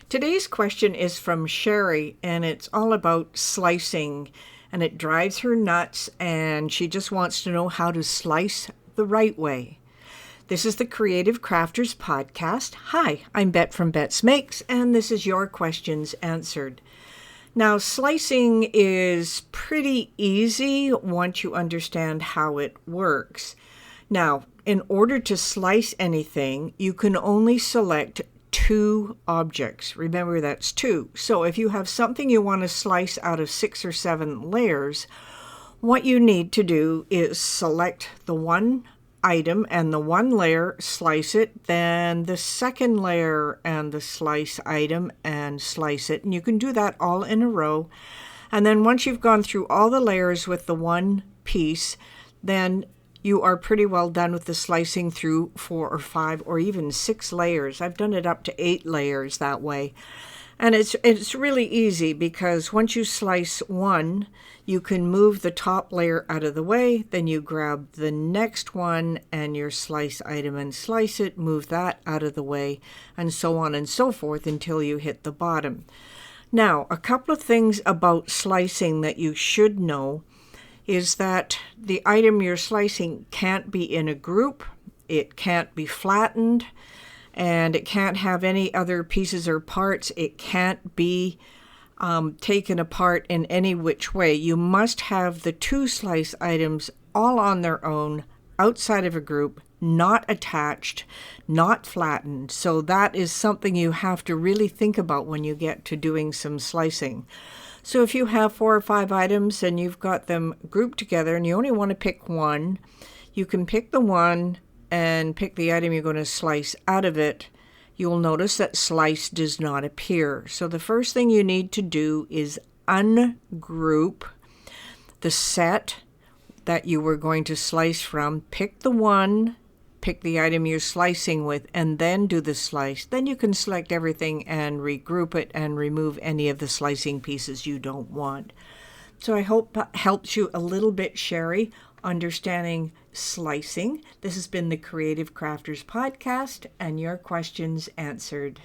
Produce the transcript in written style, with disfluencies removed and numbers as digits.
Today's question is from Sherry, and it's all about slicing, and it drives her nuts, and she just wants to know how to slice the right way. This is the Creative Crafters Podcast. Hi, I'm Bette from Bette's Makes, and this is your questions answered. Now, slicing is pretty easy once you understand how it works. Now, in order to slice anything, you can only select two objects. Remember, that's two. So if you have something you want to slice out of 6 or 7 layers, what you need to do is select the one item and the one layer, slice it, then the second layer and the slice item and slice it. And you can do that all in a row. And then once you've gone through all the layers with the one piece, then you are pretty well done with the slicing through 4 or 5 or even 6 layers. I've done it up to 8 layers that way. And it's really easy because once you slice one, you can move the top layer out of the way, then you grab the next one and your slice item and slice it, move that out of the way, and so on and so forth until you hit the bottom. Now, a couple of things about slicing that you should know is that the item you're slicing can't be in a group, it can't be flattened, and it can't have any other pieces or parts. It can't be taken apart in any which way. You must have the two slice items all on their own, outside of a group, not attached, not flattened. So that is something you have to really think about when you get to doing some slicing. So if you have 4 or 5 items and you've got them grouped together and you only want to pick one, you can pick the one and pick the item you're going to slice out of it. You'll notice that slice does not appear. So the first thing you need to do is ungroup the set that you were going to slice from. Pick the one, pick the item you're slicing with, and then do the slice. Then you can select everything and regroup it and remove any of the slicing pieces you don't want. So I hope that helps you a little bit, Sherry, understanding slicing. This has been the Creative Crafters Podcast and your questions answered.